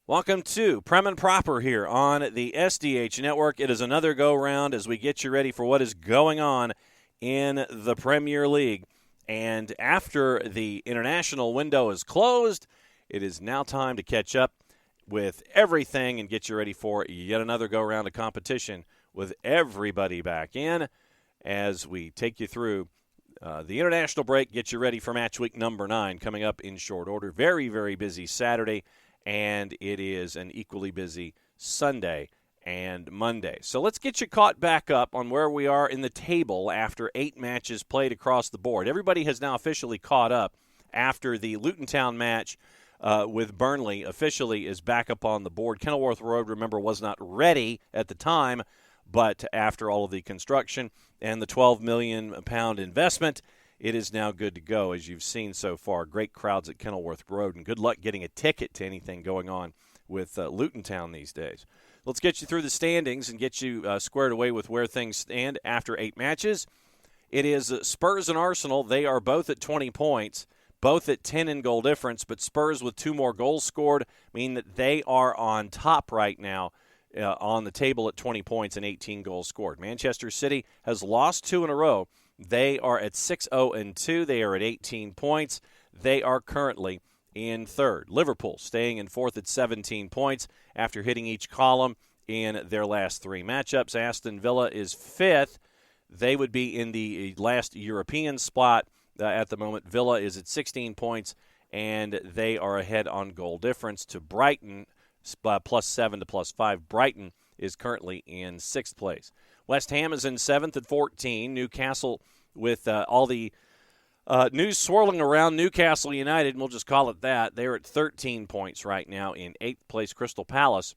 Welcome to Prem and Proper here on the SDH Network. It is another go-round as we get you ready for what is going on in the Premier League. And after the international window is closed, it is now time to catch up with everything and get you ready for yet another go-round of competition with everybody back in as we take you through the international break, get you ready for match week number 9 coming up in short order. Very, very busy Saturday. And it is an equally busy Sunday and Monday. So let's get you caught back up on where we are in the table after 8 matches played across the board. Everybody has now officially caught up after the Luton Town match with Burnley officially is back up on the board. Kenilworth Road, remember, was not ready at the time, but after all of the construction and the £12 million investment, it is now good to go, as you've seen so far. Great crowds at Kenilworth Road, and good luck getting a ticket to anything going on with Luton Town these days. Let's get you through the standings and get you squared away with where things stand after 8 matches. It is Spurs and Arsenal. They are both at 20 points, both at 10 in goal difference, but Spurs with 2 more goals scored mean that they are on top right now on the table at 20 points and 18 goals scored. Manchester City has lost 2 in a row. They are at 6-0-2. They are at 18 points. They are currently in third. Liverpool staying in fourth at 17 points after hitting each column in their last 3 matchups. Aston Villa is fifth. They would be in the last European spot at the moment. Villa is at 16 points, and they are ahead on goal difference to Brighton, +7 to +5. Brighton is currently in 6th place. West Ham is in 7th at 14. Newcastle, with all the news swirling around Newcastle United, and we'll just call it that, they're at 13 points right now in 8th place. Crystal Palace,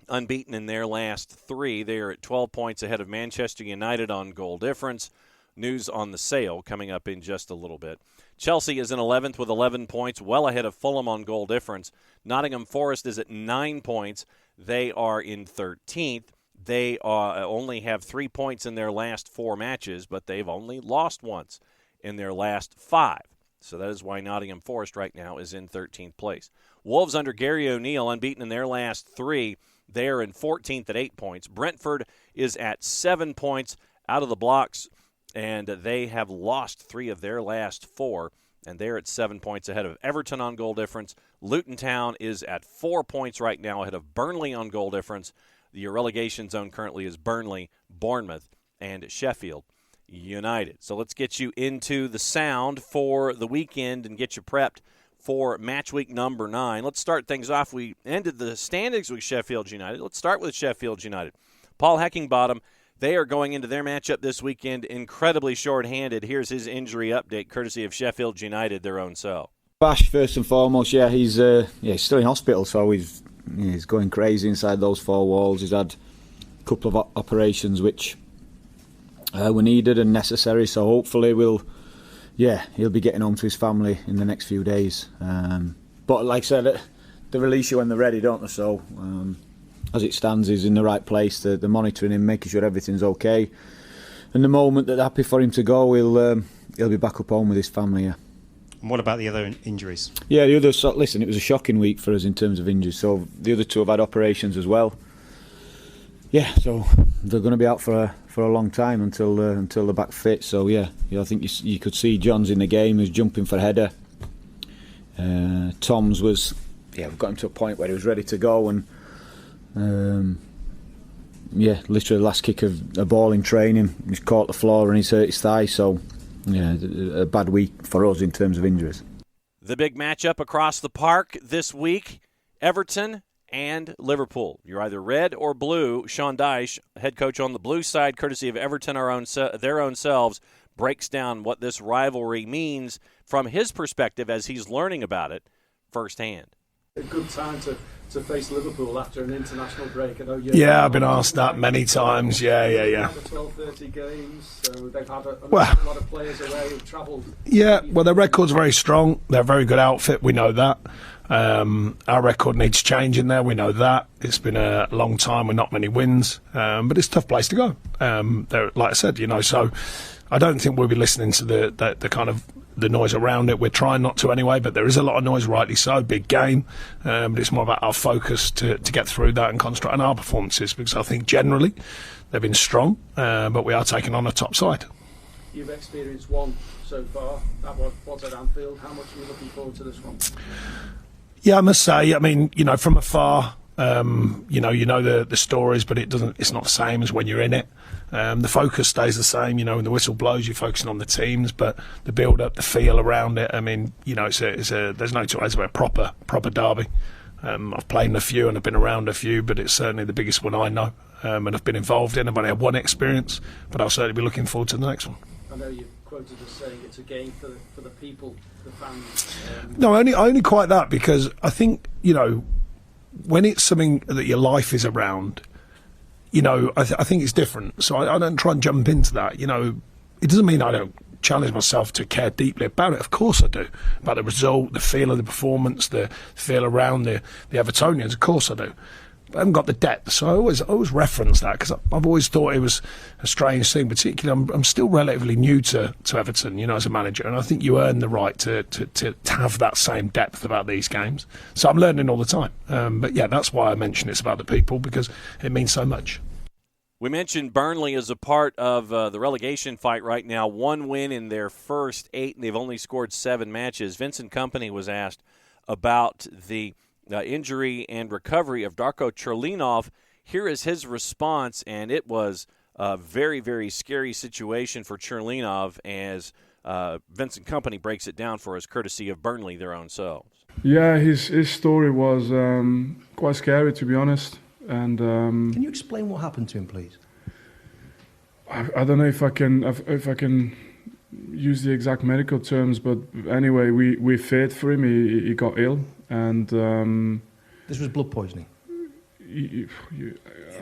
unbeaten in their last 3. They are at 12 points ahead of Manchester United on goal difference. News on the sale coming up in just a little bit. Chelsea is in 11th with 11 points, well ahead of Fulham on goal difference. Nottingham Forest is at 9 points. They are in 13th. They only have 3 points in their last 4 matches, but they've only lost once in their last 5. So that is why Nottingham Forest right now is in 13th place. Wolves under Gary O'Neill, unbeaten in their last 3. They are in 14th at 8 points. Brentford is at 7 points out of the blocks, and they have lost 3 of their last 4, and they're at 7 points ahead of Everton on goal difference. Luton Town is at 4 points right now ahead of Burnley on goal difference. Your relegation zone currently is Burnley, Bournemouth, and Sheffield United. So let's get you into the sound for the weekend and get you prepped for match week number 9. Let's start things off. We ended the standings with Sheffield United. Let's start with Sheffield United. Paul Heckingbottom, they are going into their matchup this weekend incredibly short-handed. Here's his injury update, courtesy of Sheffield United, their own self. Bash, first and foremost, he's still in hospital, so he's going crazy inside those 4 walls. He's had a couple of operations which were needed and necessary, so hopefully he'll be getting home to his family in the next few days. But like I said, they release you when they're ready, don't they? So as it stands, he's in the right place. They're monitoring him, making sure everything's okay. And the moment that they're happy for him to go, he'll be back up home with his family. Yeah. And what about the other injuries? Yeah, the others. Listen, it was a shocking week for us in terms of injuries. So the other 2 have had operations as well. Yeah, so they're going to be out for a long time until they're back fit. So I think you could see John's in the game. He was jumping for a header. Tom's was, we've got him to a point where he was ready to go, and literally the last kick of a ball in training, he's caught the floor and he's hurt his thigh. So. Yeah, a bad week for us in terms of injuries. The big matchup across the park this week, Everton and Liverpool. You're either red or blue. Sean Dyche, head coach on the blue side, courtesy of Everton, their own selves, breaks down what this rivalry means from his perspective as he's learning about it firsthand. A good time to face Liverpool after an international break. I know I've been asked that many times. Yeah. 12-30 games, so they've had a lot of players away who've travelled. Yeah, well, their record's very strong. They're a very good outfit, we know that. Our record needs changing there, we know that. It's been a long time with not many wins, but it's a tough place to go. Like I said, so I don't think we'll be listening to the kind of the noise around it. We're trying not to anyway, but there is a lot of noise, rightly so. Big game, but it's more about our focus to get through that and concentrate on our performances, because I think generally they've been strong, but we are taking on a top side. You've experienced one so far. That was at Anfield. How much are you looking forward to this one? Yeah, I must say, I mean, from afar, you know the stories, but it's not the same as when you're in it. The focus stays the same, when the whistle blows, you're focusing on the teams, but the build up, the feel around it, I mean, there's no two ways about a proper derby. I've played in a few and I've been around a few, but it's certainly the biggest one I know, and I've been involved in. I've only had one experience, but I'll certainly be looking forward to the next one. I know you quoted as saying it's a game for the people, the fans. No, only quite that, because I think, when it's something that your life is around, I think it's different. So I don't try and jump into that. It doesn't mean I don't challenge myself to care deeply about it. Of course I do. About the result, the feel of the performance, the feel around the Evertonians. Of course I do. But I haven't got the depth, so I always reference that, because I've always thought it was a strange thing. Particularly, I'm still relatively new to Everton, as a manager, and I think you earn the right to have that same depth about these games. So I'm learning all the time. But yeah, that's why I mention it's about the people, because it means so much. We mentioned Burnley as a part of the relegation fight right now. 1 win in their first 8, and they've only scored 7 matches. Vincent Kompany was asked about the injury and recovery of Darko Cherlinov. Here is his response, and it was a very, very scary situation for Cherlinov, as Vincent Kompany breaks it down for us, courtesy of Burnley, their own selves. Yeah, his story was quite scary, to be honest. And can you explain what happened to him, please? I don't know if I can use the exact medical terms, but anyway, we feared for him. He got ill, and this was blood poisoning.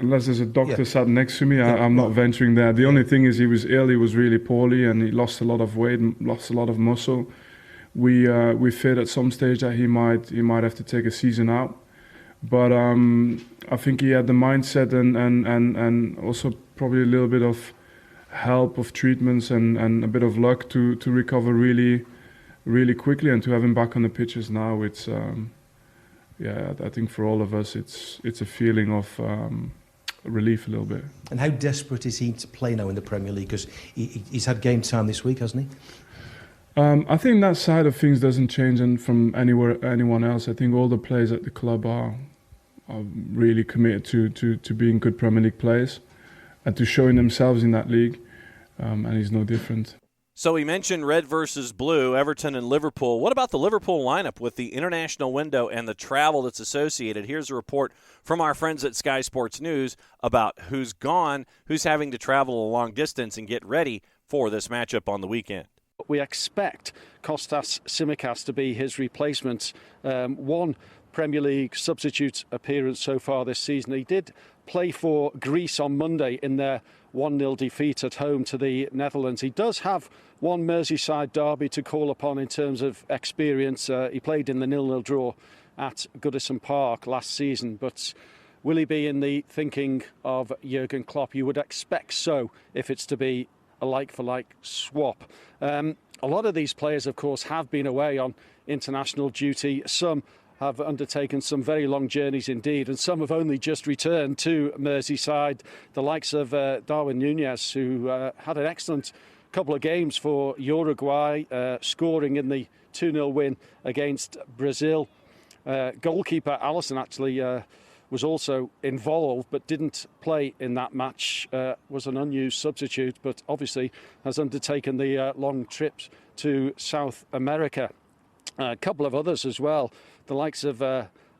Unless there's a doctor sat next to me, I'm not venturing there. The only thing is, he was ill. He was really poorly, and he lost a lot of weight, and lost a lot of muscle. We feared at some stage that he might have to take a season out. But I think he had the mindset and also probably a little bit of help of treatments and a bit of luck to recover really, really quickly, and to have him back on the pitches now. It's I think for all of us it's a feeling of relief a little bit. And how desperate is he to play now in the Premier League? Because he's had game time this week, hasn't he? I think that side of things doesn't change from anyone else. I think all the players at the club are really committed to being good Premier League players and to showing themselves in that league, and he's no different. So he mentioned red versus blue, Everton and Liverpool. What about the Liverpool lineup with the international window and the travel that's associated? Here's a report from our friends at Sky Sports News about who's gone, who's having to travel a long distance and get ready for this matchup on the weekend. We expect Kostas Tsimikas to be his replacement. One Premier League substitute appearance so far this season. He did play for Greece on Monday in their 1-0 defeat at home to the Netherlands. He does have one Merseyside derby to call upon in terms of experience. He played in the 0-0 draw at Goodison Park last season, but will he be in the thinking of Jurgen Klopp? You would expect so, if it's to be a like-for-like swap. A lot of these players, of course, have been away on international duty. Some have undertaken some very long journeys indeed, and some have only just returned to Merseyside. The likes of Darwin Núñez, who had an excellent couple of games for Uruguay, scoring in the 2-0 win against Brazil. Goalkeeper Alisson actually was also involved but didn't play in that match, was an unused substitute, but obviously has undertaken the long trips to South America. A couple of others as well, the likes of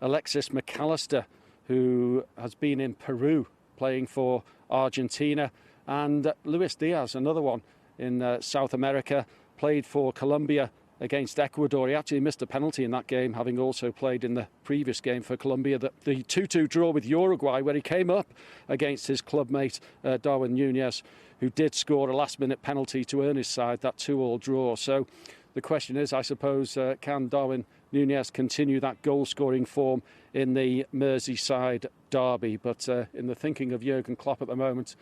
Alexis McAllister, who has been in Peru playing for Argentina, and Luis Diaz, another one in South America, played for Colombia against Ecuador. He actually missed a penalty in that game, having also played in the previous game for Colombia, the 2-2 draw with Uruguay, where he came up against his clubmate Darwin Núñez, who did score a last-minute penalty to earn his side that 2-2 draw. So the question is, I suppose, can Darwin Núñez continue that goal-scoring form in the Merseyside derby? But in the thinking of Jurgen Klopp at the moment,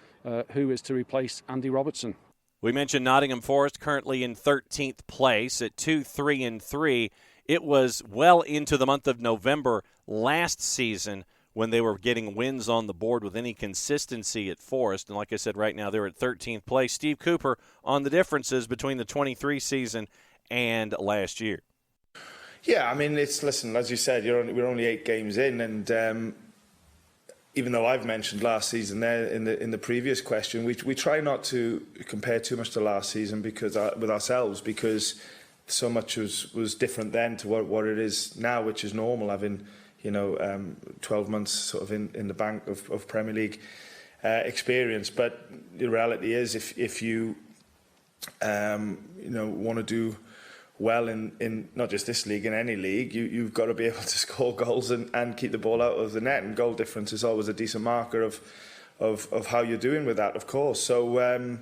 who is to replace Andy Robertson? We mentioned Nottingham Forest currently in 13th place at 2-3-3. It was well into the month of November last season when they were getting wins on the board with any consistency at Forest. And like I said, right now they're at 13th place. Steve Cooper on the differences between the 23 season and last year. Yeah, I mean, listen, as you said, we're only 8 games in, and even though I've mentioned last season there in the previous question, we try not to compare too much to last season because with ourselves, because so much was different then to what it is now, which is normal, having 12 months sort of in the bank of Premier League experience. But the reality is, if you want to do well in not just this league, in any league, you've got to be able to score goals and keep the ball out of the net, and goal difference is always a decent marker of how you're doing with that, of course. So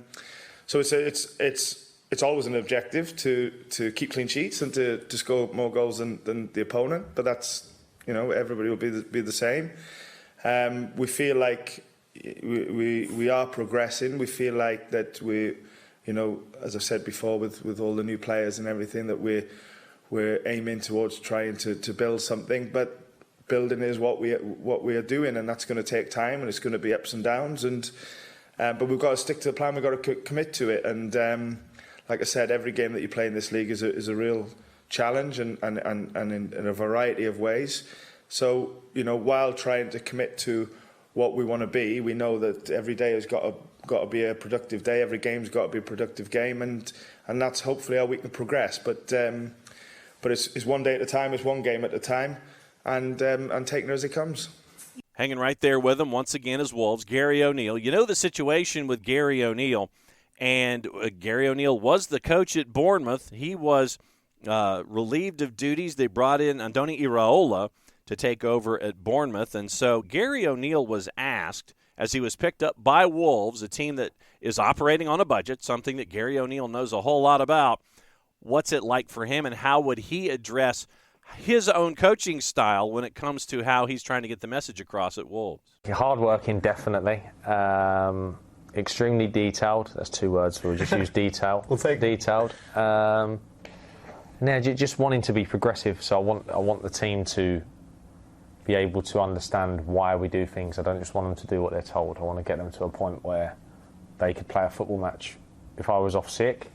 it's always an objective to keep clean sheets and to score more goals than the opponent, but that's, everybody will be the same. We feel like we are progressing. We feel like that we, as I've said before, with all the new players and everything, that we're aiming towards trying to build something. But building is what we are doing, and that's going to take time, and it's going to be ups and downs. But we've got to stick to the plan. We've got to commit to it. And like I said, every game that you play in this league is a real challenge, and in a variety of ways. So while trying to commit to what we want to be, we know that every day has got to be a productive day. Every game's got to be a productive game, and that's hopefully how we can progress. But it's one day at a time. It's one game at a time, and taking it as it comes. Hanging right there with them once again is Wolves, Gary O'Neill. You know the situation with Gary O'Neill, and Gary O'Neill was the coach at Bournemouth. He was relieved of duties. They brought in Andoni Iraola to take over at Bournemouth, and so Gary O'Neill was asked, as he was picked up by Wolves, a team that is operating on a budget, something that Gary O'Neill knows a whole lot about, what's it like for him and how would he address his own coaching style when it comes to how he's trying to get the message across at Wolves? Hard-working, definitely. Extremely detailed. That's 2 words. We'll just use detail. We'll take detailed. Just wanting to be progressive. So I want the team to be able to understand why we do things. I don't just want them to do what they're told. I want to get them to a point where they could play a football match. If I was off sick,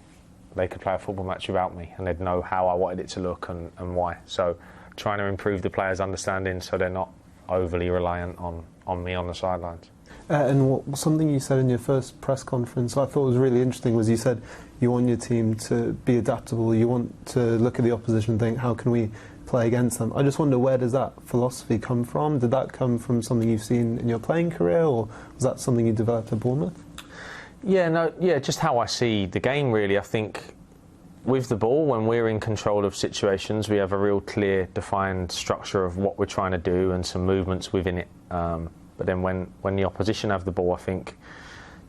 they could play a football match without me, and they'd know how I wanted it to look and why. So trying to improve the players' understanding so they're not overly reliant on me on the sidelines. And something you said in your first press conference I thought was really interesting was you said you want your team to be adaptable. You want to look at the opposition and think, how can we play against them? I just wonder, where does that philosophy come from? Did that come from something you've seen in your playing career, or was that something you developed at Bournemouth? Just how I see the game, really. I think with the ball, when we're in control of situations, we have a real clear, defined structure of what we're trying to do and some movements within it. But then when the opposition have the ball, I think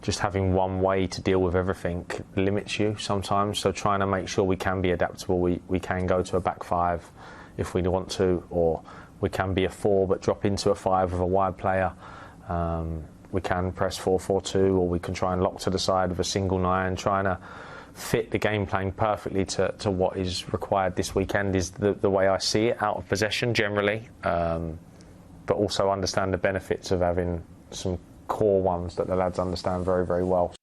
just having one way to deal with everything limits you sometimes. So trying to make sure we can be adaptable. We can go to a back 5 if we want to, or we can be a 4 but drop into a 5 with a wide player. We can press 4-4-2, or we can try and lock to the side with a single 9, trying to fit the game plan perfectly to what is required this weekend is the way I see it, out of possession generally, but also understand the benefits of having some core ones that the lads understand very, very well.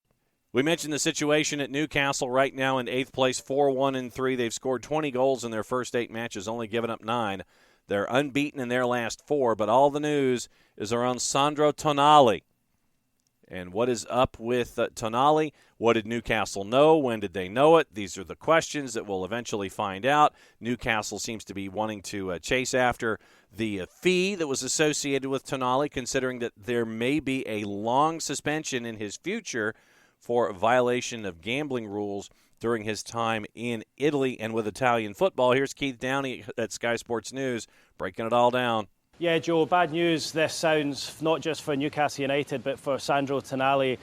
We mentioned the situation at Newcastle right now in 8th place, 4-1-3. They've scored 20 goals in their first 8 matches, only given up 9. They're unbeaten in their last 4, but all the news is around Sandro Tonali. And what is up with Tonali? What did Newcastle know? When did they know it? These are the questions that we'll eventually find out. Newcastle seems to be wanting to chase after the fee that was associated with Tonali, considering that there may be a long suspension in his future for violation of gambling rules during his time in Italy and with Italian football. Here's Keith Downey at Sky Sports News breaking it all down. Yeah, Joe, bad news. This sounds not just for Newcastle United, but for Sandro Tonali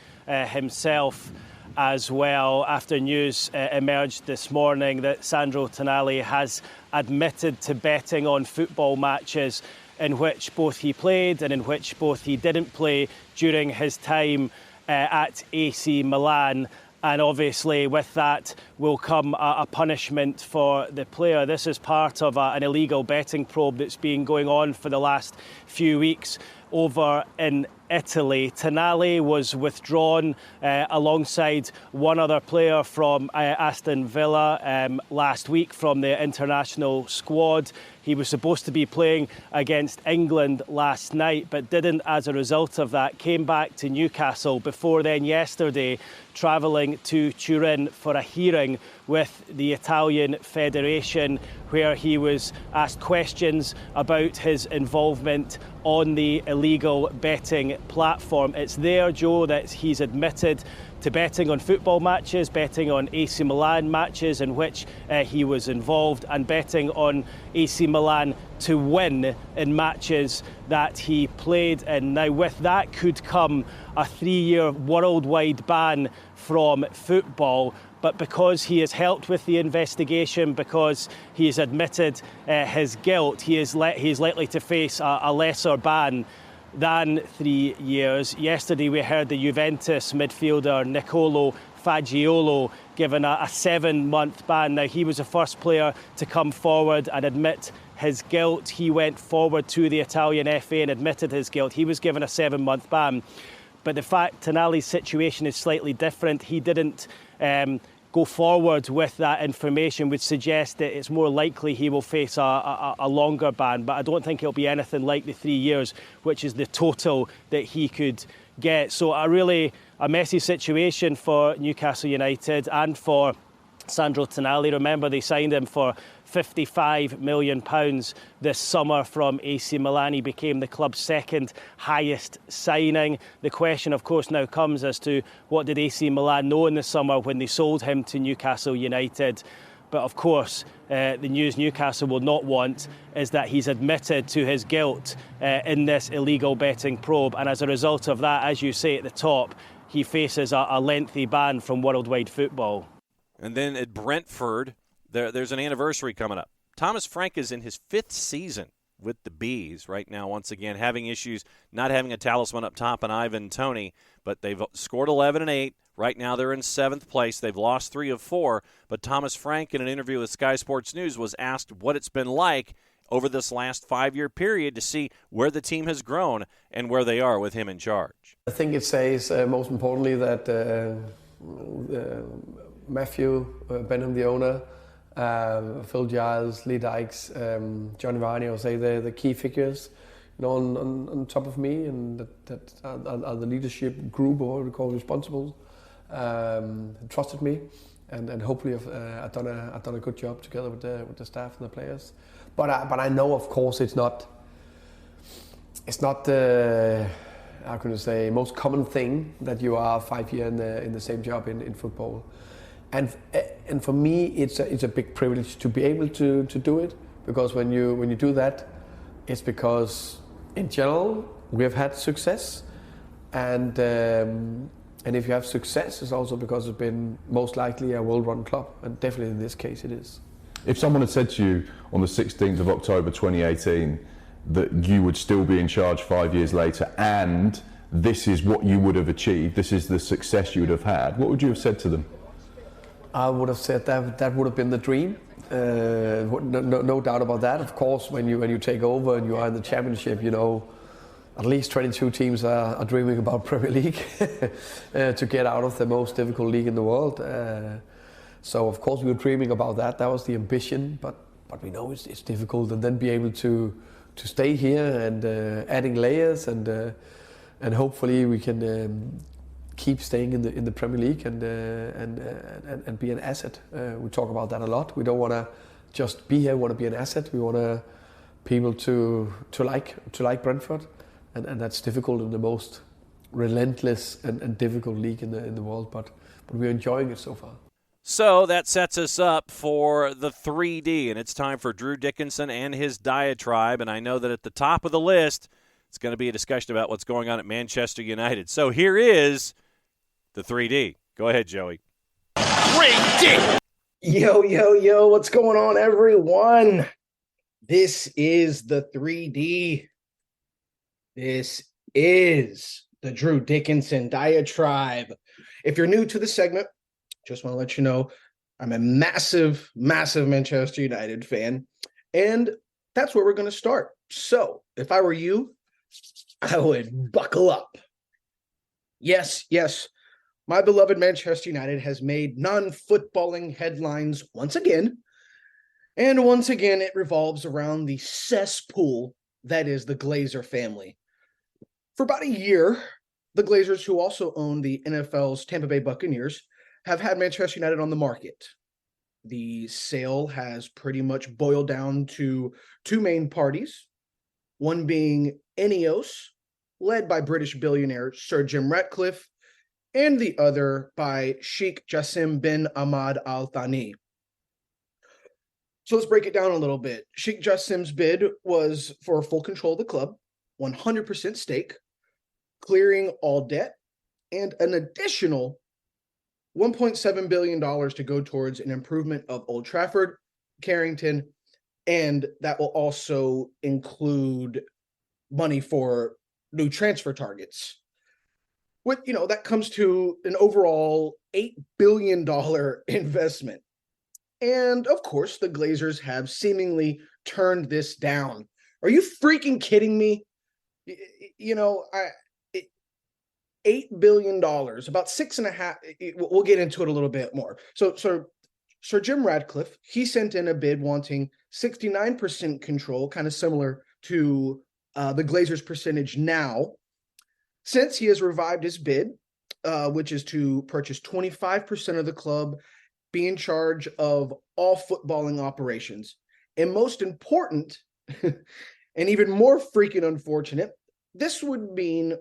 himself as well, after news emerged this morning that Sandro Tonali has admitted to betting on football matches in which both he played and in which both he didn't play during his time at AC Milan. And obviously with that will come a punishment for the player. This is part of an illegal betting probe that's been going on for the last few weeks over in Italy. Tonali was withdrawn alongside one other player from Aston Villa last week from the international squad. He was supposed to be playing against England last night, but didn't as a result of that. Came back to Newcastle before then yesterday, travelling to Turin for a hearing with the Italian Federation, where he was asked questions about his involvement on the illegal betting platform. It's there, Joe, that he's admitted to betting on football matches, betting on AC Milan matches in which he was involved, and betting on AC Milan to win in matches that he played in. Now, with that could come a 3-year worldwide ban from football. But because he has helped with the investigation, because he has admitted his guilt, he is likely to face a lesser ban than 3 years. Yesterday we heard the Juventus midfielder Nicolo Fagiolo given a 7-month ban. Now, he was the first player to come forward and admit his guilt. He went forward to the Italian FA and admitted his guilt. He was given a 7-month ban. But the fact Tonali's situation is slightly different, he didn't go forward with that information, would suggest that it's more likely he will face a longer ban. But I don't think it'll be anything like the 3 years, which is the total that he could get. So a messy situation for Newcastle United and for Sandro Tonali. Remember, they signed him for £55 million this summer from AC Milan. He became the club's second highest signing. The question, of course, now comes as to what did AC Milan know in the summer when they sold him to Newcastle United. But of course, the news Newcastle will not want is that he's admitted to his guilt in this illegal betting probe. And as a result of that, as you say at the top, he faces a lengthy ban from worldwide football. And then at Brentford, there's an anniversary coming up. Thomas Frank is in his 5th season with the Bees right now, once again, having issues not having a talisman up top and Ivan Toney, but they've scored 11 and 8. Right now they're in 7th place. They've lost 3 of 4, but Thomas Frank, in an interview with Sky Sports News, was asked what it's been like over this last 5-year period to see where the team has grown and where they are with him in charge. I think it says, most importantly, that Matthew Benham, the owner, Phil Giles, Lee Dykes, Johnny Varney, I would say they're the key figures, on top of me, and that are the leadership group, or what we call responsible, trusted me, and hopefully I've done a good job together with the staff and the players. But I know, of course, it's not the, how can I say, most common thing that you are 5 years in the same job in football. And for me, it's a big privilege to be able to do it, because when you do that, it's because in general we have had success, and if you have success, it's also because it's been most likely a well-run club, and definitely in this case it is. If someone had said to you on the 16th of October 2018 that you would still be in charge 5 years later, and this is what you would have achieved, this is the success you would have had, what would you have said to them? I would have said that would have been the dream. No doubt about that. Of course, when you take over and you are in the championship, at least 22 teams are dreaming about Premier League to get out of the most difficult league in the world. So of course we were dreaming about that. That was the ambition. But we know it's difficult, and then be able to stay here and adding layers, and hopefully we can. Keep staying in the Premier League and be an asset. We talk about that a lot. We don't want to just be here. We want to be an asset. We want people to like Brentford, and that's difficult in the most relentless and difficult league in the world. But we're enjoying it so far. So that sets us up for the 3D, and it's time for Drew Dickinson and his diatribe. And I know that at the top of the list, it's going to be a discussion about what's going on at Manchester United. So here is the 3D. Go ahead, Joey. 3D! Yo, what's going on, everyone? This is the 3D. This is the Drew Dickinson diatribe. If you're new to the segment, Just want to let you know I'm a massive, massive Manchester United fan, and that's where we're going to start. So if I were you, I would buckle up. Yes, my beloved Manchester United has made non-footballing headlines once again. And once again, it revolves around the cesspool that is the Glazer family. For about a year, the Glazers, who also own the NFL's Tampa Bay Buccaneers, have had Manchester United on the market. The sale has pretty much boiled down to two main parties, one being Ineos, led by British billionaire Sir Jim Ratcliffe, and the other by Sheikh Jassim bin Ahmad Al Thani. So let's break it down a little bit. Sheikh Jassim's bid was for full control of the club, 100% stake, clearing all debt, and an additional $1.7 billion to go towards an improvement of Old Trafford, Carrington, and that will also include money for new transfer targets. That comes to an overall $8 billion investment. And of course, the Glazers have seemingly turned this down. Are you freaking kidding me? $8 billion, about 6.5. We'll get into it a little bit more. So Sir Jim Ratcliffe, he sent in a bid wanting 69% control, kind of similar to the Glazers' percentage now. Since he has revived his bid, which is to purchase 25% of the club, be in charge of all footballing operations. And most important, and even more freaking unfortunate, this would mean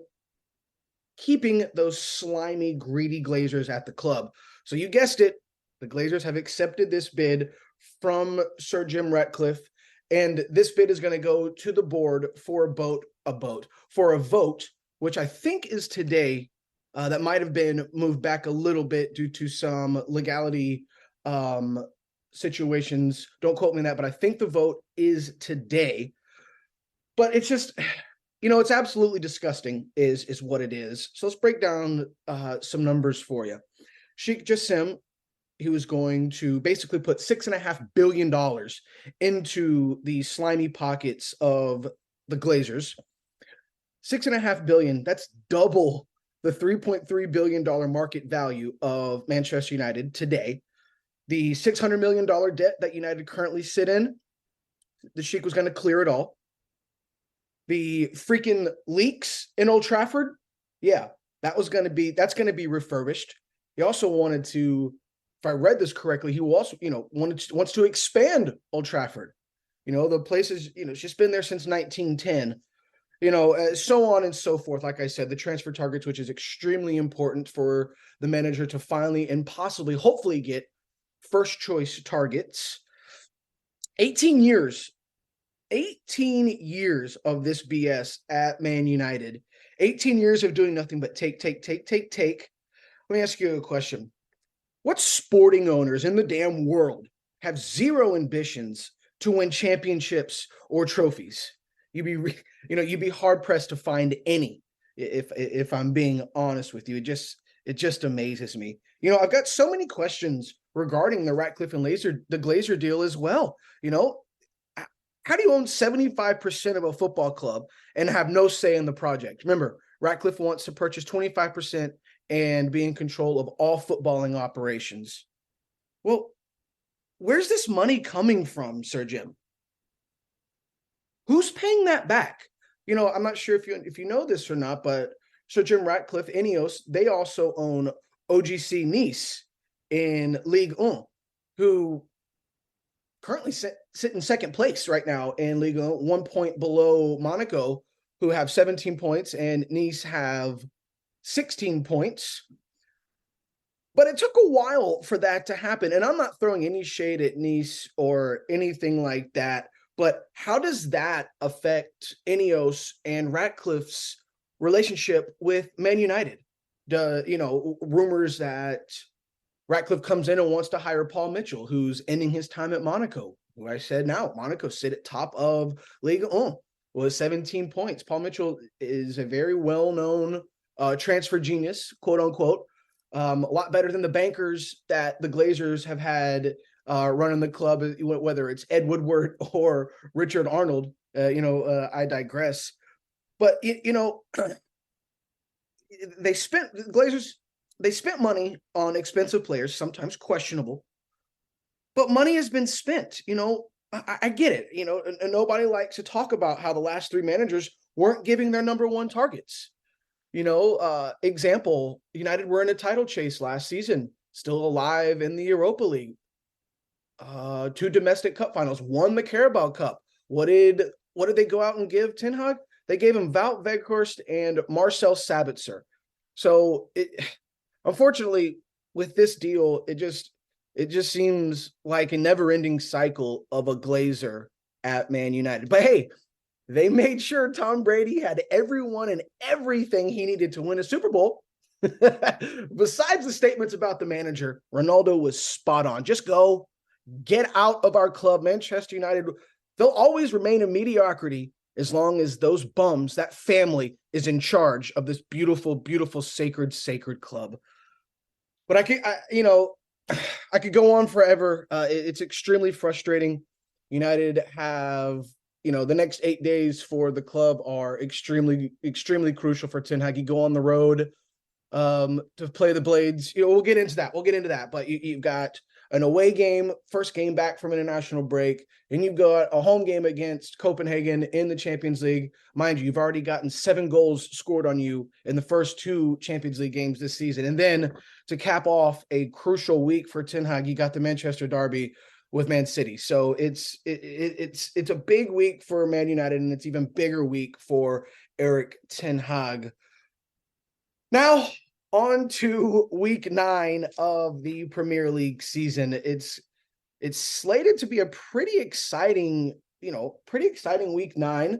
keeping those slimy, greedy Glazers at the club. So you guessed it, the Glazers have accepted this bid from Sir Jim Ratcliffe, and this bid is going to go to the board for a vote, which I think is today. That might have been moved back a little bit due to some legality situations. Don't quote me on that, but I think the vote is today. But it's just, it's absolutely disgusting is what it is. So let's break down some numbers for you. Sheikh Jassim, he was going to basically put $6.5 billion into the slimy pockets of the Glazers. $6.5 billion, that's double the $3.3 billion market value of Manchester United today. The $600 million debt that United currently sit in, the Sheikh was going to clear it all. The freaking leaks in Old Trafford, that's going to be refurbished. He also wanted to, if I read this correctly, he also, wants to expand Old Trafford. The place is, it's just been there since 1910. So on and so forth. Like I said, the transfer targets, which is extremely important for the manager to finally and possibly, hopefully, get first choice targets. 18 years of this BS at Man United. 18 years of doing nothing but take. Let me ask you a question. What sporting owners in the damn world have zero ambitions to win championships or trophies? You'd be hard pressed to find any. If I'm being honest with you, it just amazes me. I've got so many questions regarding the Ratcliffe and the Glazer deal as well. How do you own 75% of a football club and have no say in the project? Remember, Ratcliffe wants to purchase 25% and be in control of all footballing operations. Well, where's this money coming from, Sir Jim? Who's paying that back? I'm not sure if you know this or not, but Sir Jim Ratcliffe, Ineos, they also own OGC Nice in Ligue 1, who currently sit in second place right now in Ligue 1, 1 point below Monaco, who have 17 points, and Nice have 16 points. But it took a while for that to happen, and I'm not throwing any shade at Nice or anything like that. But how does that affect Ineos and Ratcliffe's relationship with Man United? Rumors that Ratcliffe comes in and wants to hire Paul Mitchell, who's ending his time at Monaco. Who I said now, Monaco sit at top of Ligue 1 with 17 points. Paul Mitchell is a very well-known transfer genius, quote unquote. A lot better than the bankers that the Glazers have had running the club, whether it's Ed Woodward or Richard Arnold. I digress. But they spent money on expensive players, sometimes questionable, but money has been spent. I get it. And nobody likes to talk about how the last three managers weren't giving their number one targets. Example, United were in a title chase last season, still alive in the Europa League. 2 domestic cup finals, won the Carabao Cup. What did they go out and give Ten Hag? They gave him Wout Weghorst and Marcel Sabitzer. So unfortunately, with this deal, it just seems like a never-ending cycle of a Glazer at Man United. But hey, they made sure Tom Brady had everyone and everything he needed to win a Super Bowl. Besides the statements about the manager, Ronaldo was spot on. Just go, get out of our club. Manchester United, they'll always remain a mediocrity as long as those bums, that family, is in charge of this beautiful, beautiful, sacred club. But I could go on forever. It's extremely frustrating. United have, the next 8 days for the club are extremely, extremely crucial for Ten Hag. You go on the road to play the Blades. We'll get into that. But you've got an away game, first game back from international break, and you've got a home game against Copenhagen in the Champions League. Mind you, you've already gotten 7 goals scored on you in the first 2 Champions League games this season. And then to cap off a crucial week for Ten Hag, you got the Manchester Derby with Man City. So it's a big week for Man United, and it's even bigger week for Erik Ten Hag. Now, on to week 9 of the Premier League season. It's slated to be a pretty exciting week 9.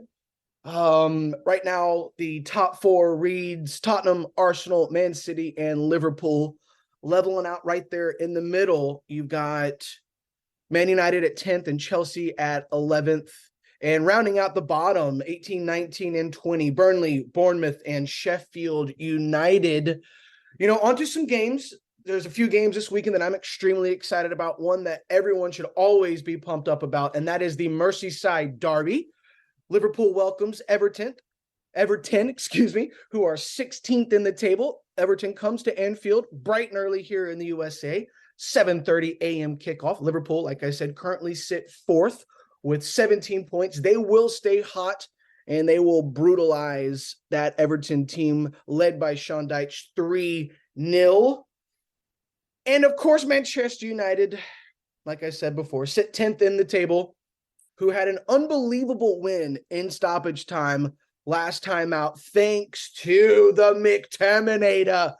Right now, the top 4 reads Tottenham, Arsenal, Man City, and Liverpool. Leveling out right there in the middle, you've got Man United at 10th and Chelsea at 11th. And rounding out the bottom, 18, 19, and 20, Burnley, Bournemouth, and Sheffield United. Onto some games. There's a few games this weekend that I'm extremely excited about. One that everyone should always be pumped up about, and that is the Merseyside Derby. Liverpool welcomes Everton, who are 16th in the table. Everton comes to Anfield bright and early here in the USA. 7:30 a.m. kickoff. Liverpool, like I said, currently sit 4th with 17 points. They will stay hot, and they will brutalize that Everton team led by Sean Dyche 3-0. And of course, Manchester United, like I said before, sit 10th in the table, who had an unbelievable win in stoppage time last time out, thanks to the McTominay.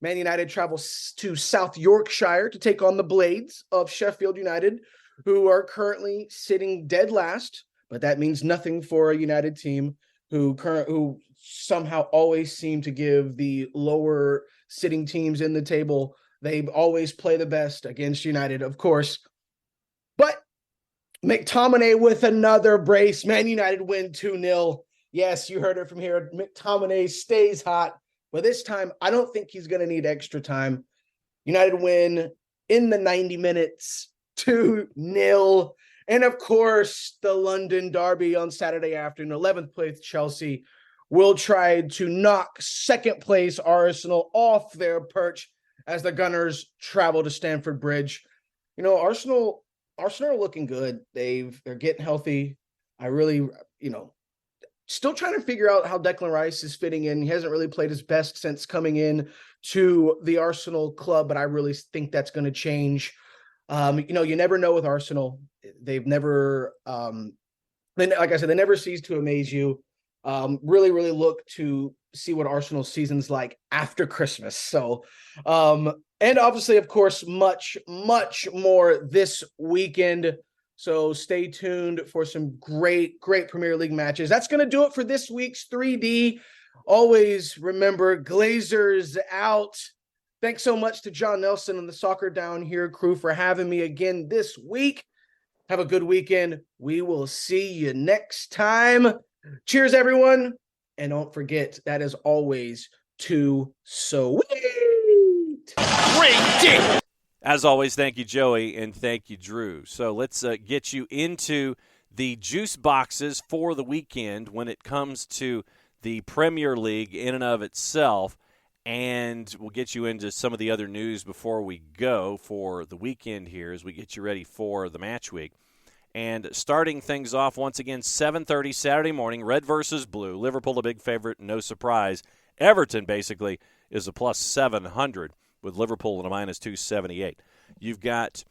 Man United travels to South Yorkshire to take on the Blades of Sheffield United, who are currently sitting dead last. But that means nothing for a United team who somehow always seem to give the lower sitting teams in the table. They always play the best against United, of course. But McTominay with another brace. Man United win 2-0. Yes, you heard it from here. McTominay stays hot. But this time, I don't think he's going to need extra time. United win in the 90 minutes, 2-0. And of course, the London Derby on Saturday afternoon, 11th place Chelsea will try to knock second place Arsenal off their perch as the Gunners travel to Stamford Bridge. Arsenal are looking good. They're getting healthy. I really, still trying to figure out how Declan Rice is fitting in. He hasn't really played his best since coming in to the Arsenal club, but I really think that's going to change. You never know with Arsenal. They've never, like I said, they never cease to amaze you. Really, really look to see what Arsenal's season's like after Christmas. So, and obviously, of course, much, much more this weekend. So stay tuned for some great, great Premier League matches. That's going to do it for this week's 3D. Always remember, Glazers out. Thanks so much to John Nelson and the Soccer Down Here crew for having me again this week. Have a good weekend. We will see you next time. Cheers, everyone. And don't forget, that is always to so. Ridiculous. As always, thank you, Joey, and thank you, Drew. So let's get you into the juice boxes for the weekend when it comes to the Premier League in and of itself, and we'll get you into some of the other news before we go for the weekend here as we get you ready for the match week. And starting things off once again, 7:30 Saturday morning, red versus blue. Liverpool a big favorite, no surprise. Everton basically is a plus 700 with Liverpool at a minus 278. You've got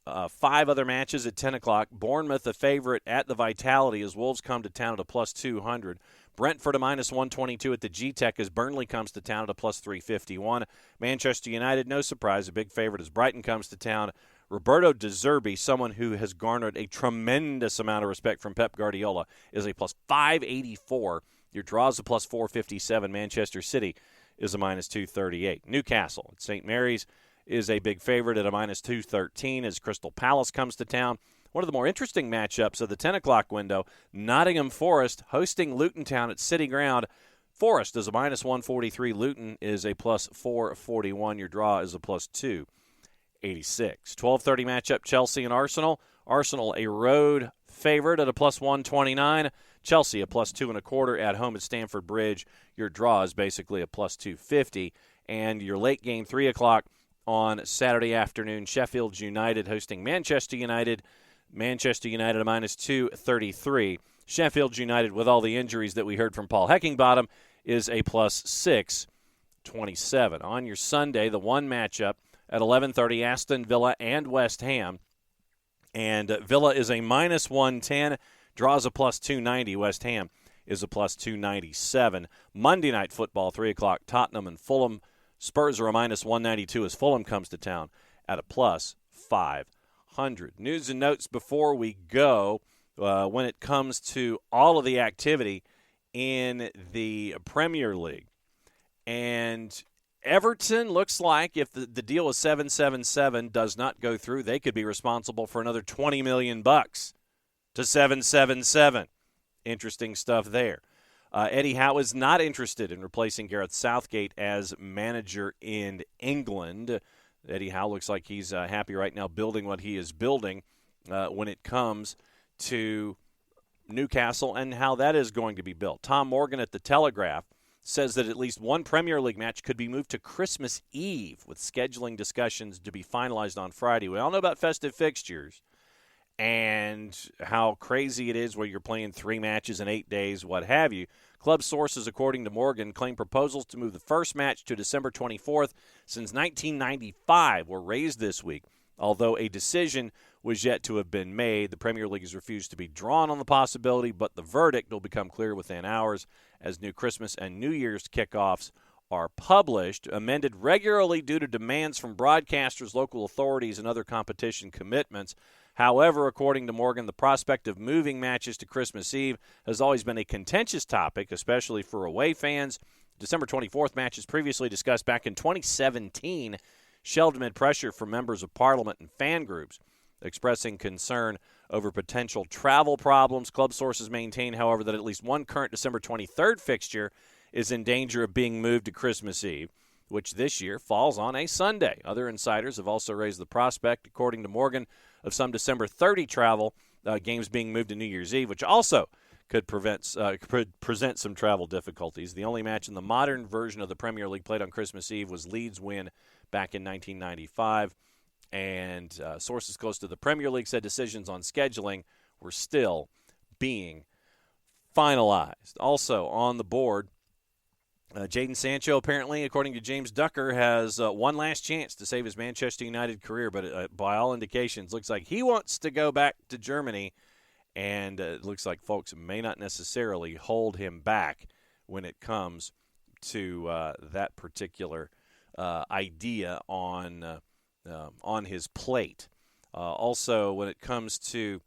5 other matches at 10 o'clock. Bournemouth a favorite at the Vitality as Wolves come to town at a plus 200. Brentford a minus 122 at the G-Tech as Burnley comes to town at a plus 351. Manchester United, no surprise, a big favorite as Brighton comes to town. Roberto De Zerbi, someone who has garnered a tremendous amount of respect from Pep Guardiola, is a plus 584. Your draw is a plus 457. Manchester City is a minus 238. Newcastle at St. Mary's is a big favorite at a minus 213 as Crystal Palace comes to town. One of the more interesting matchups of the 10 o'clock window, Nottingham Forest hosting Luton Town at City Ground. Forest is a minus 143. Luton is a plus 441. Your draw is a plus 286. 12:30 matchup, Chelsea and Arsenal. Arsenal a road favorite at a plus 129. Chelsea a plus 2.25 at home at Stamford Bridge. Your draw is basically a plus 250. And your late game, 3 o'clock on Saturday afternoon, Sheffield United hosting Manchester United. Manchester United a minus 233. Sheffield United, with all the injuries that we heard from Paul Heckingbottom, is a plus 627. On your Sunday, the one matchup at 11:30, Aston Villa and West Ham. And Villa is a minus 110. Draws a plus 290. West Ham is a plus 297. Monday Night Football, 3 o'clock, Tottenham and Fulham. Spurs are a minus 192 as Fulham comes to town at a plus 500. News and notes before we go when it comes to all of the activity in the Premier League. And Everton looks like if the deal with 777 does not go through, they could be responsible for another $20 million to 777. Interesting stuff there. Eddie Howe is not interested in replacing Gareth Southgate as manager in England. Eddie Howe looks like he's happy right now building what he is building when it comes to Newcastle and how that is going to be built. Tom Morgan at The Telegraph says that at least one Premier League match could be moved to Christmas Eve with scheduling discussions to be finalized on Friday. We all know about festive fixtures and how crazy it is where you're playing 3 matches in 8 days, what have you. Club sources, according to Morgan, claim proposals to move the first match to December 24th since 1995 were raised this week. Although a decision was yet to have been made, the Premier League has refused to be drawn on the possibility, but the verdict will become clear within hours as new Christmas and New Year's kickoffs are published, amended regularly due to demands from broadcasters, local authorities, and other competition commitments. However, according to Morgan, the prospect of moving matches to Christmas Eve has always been a contentious topic, especially for away fans. December 24th matches previously discussed back in 2017 shelved amid pressure from members of Parliament and fan groups expressing concern over potential travel problems. Club sources maintain, however, that at least one current December 23rd fixture is in danger of being moved to Christmas Eve, which this year falls on a Sunday. Other insiders have also raised the prospect, according to Morgan, of some December 30 travel games being moved to New Year's Eve, which also could present some travel difficulties. The only match in the modern version of the Premier League played on Christmas Eve was Leeds' win back in 1995. And sources close to the Premier League said decisions on scheduling were still being finalized. Also on the board, Jadon Sancho, apparently, according to James Ducker, has one last chance to save his Manchester United career, but by all indications, looks like he wants to go back to Germany, and it looks like folks may not necessarily hold him back when it comes to that particular idea on his plate. Also, when it comes to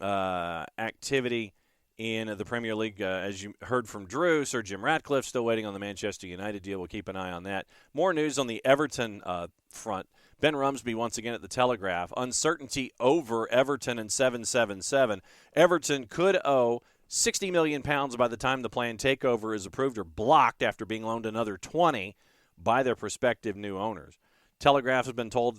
activity in the Premier League, as you heard from Drew, Sir Jim Ratcliffe still waiting on the Manchester United deal. We'll keep an eye on that. More news on the Everton front. Ben Rumsby once again at The Telegraph. Uncertainty over Everton and 777. Everton could owe £60 million by the time the planned takeover is approved or blocked after being loaned another 20 by their prospective new owners. Telegraph has been told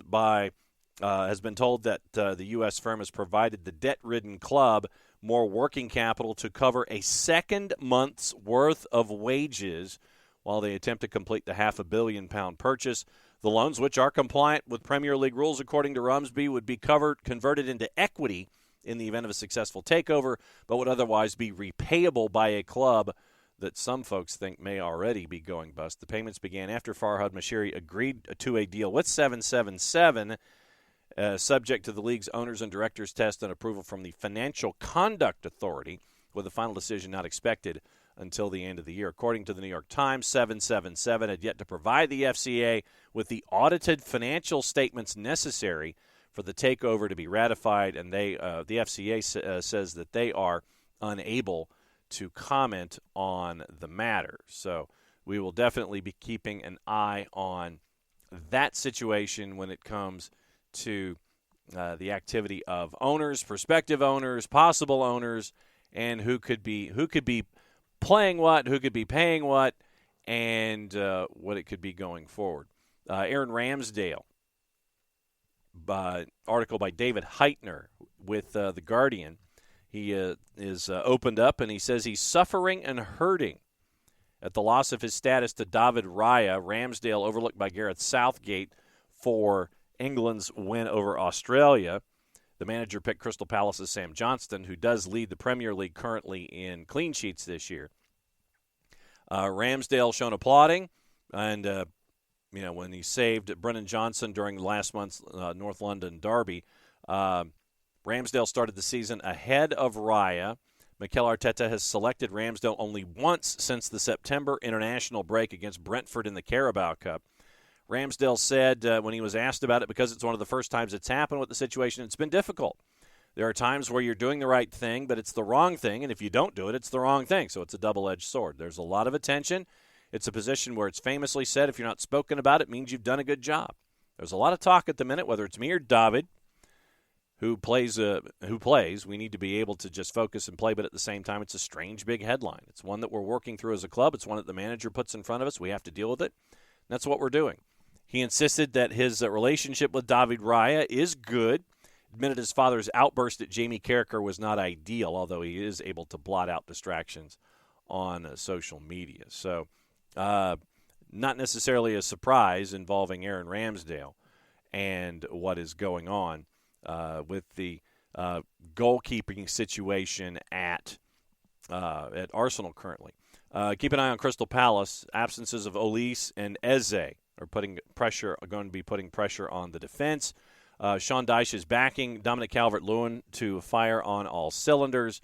that the U.S. firm has provided the debt-ridden club more working capital to cover a second month's worth of wages while they attempt to complete the £500 million purchase. The loans, which are compliant with Premier League rules according to Rumsby, would be converted into equity in the event of a successful takeover, but would otherwise be repayable by a club that some folks think may already be going bust. The payments began after Farhad Mashiri agreed to a deal with 777, subject to the league's owners and directors test and approval from the Financial Conduct Authority, with a final decision not expected until the end of the year. According to the New York Times, 777 had yet to provide the FCA with the audited financial statements necessary for the takeover to be ratified, and the FCA says that they are unable to comment on the matter. So we will definitely be keeping an eye on that situation when it comes to the activity of owners, prospective owners, possible owners, and who could be playing what, who could be paying what, and what it could be going forward. Aaron Ramsdale, article by David Heitner with The Guardian. He is opened up, and he says he's suffering and hurting at the loss of his status to David Raya. Ramsdale overlooked by Gareth Southgate for England's win over Australia. The manager picked Crystal Palace's Sam Johnston, who does lead the Premier League currently in clean sheets this year. Ramsdale shown applauding, and when he saved Brennan Johnson during last month's North London derby. Ramsdale started the season ahead of Raya. Mikel Arteta has selected Ramsdale only once since the September international break against Brentford in the Carabao Cup. Ramsdale said when he was asked about it, because it's one of the first times it's happened with the situation, it's been difficult. There are times where you're doing the right thing, but it's the wrong thing, and if you don't do it, it's the wrong thing. So it's a double-edged sword. There's a lot of attention. It's a position where it's famously said if you're not spoken about, it means you've done a good job. There's a lot of talk at the minute, whether it's me or David, who plays. We need to be able to just focus and play, but at the same time, it's a strange big headline. It's one that we're working through as a club. It's one that the manager puts in front of us. We have to deal with it. That's what we're doing. He insisted that his relationship with David Raya is good, admitted his father's outburst at Jamie Carragher was not ideal, although he is able to blot out distractions on social media. So not necessarily a surprise involving Aaron Ramsdale and what is going on with the goalkeeping situation at Arsenal currently. Keep an eye on Crystal Palace. Absences of Olise and Eze are going to be putting pressure on the defense. Sean Dyche is backing Dominic Calvert-Lewin to fire on all cylinders,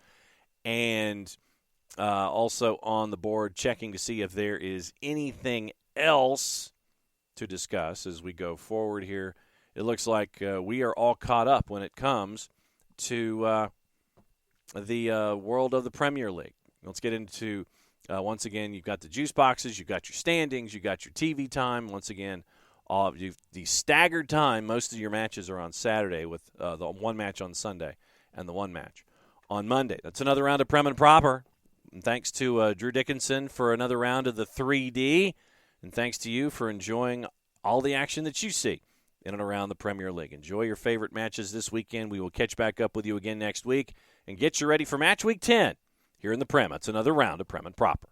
and also on the board checking to see if there is anything else to discuss as we go forward here. It looks like we are all caught up when it comes to the world of the Premier League. Let's get into, once again, you've got the juice boxes, you've got your standings, you've got your TV time. Once again, the staggered time. Most of your matches are on Saturday with the one match on Sunday and the one match on Monday. That's another round of Prem and Proper. And thanks to Drew Dickinson for another round of the 3D. And thanks to you for enjoying all the action that you see in and around the Premier League. Enjoy your favorite matches this weekend. We will catch back up with you again next week and get you ready for match week 10 here in the Prem. It's another round of Prem and Proper.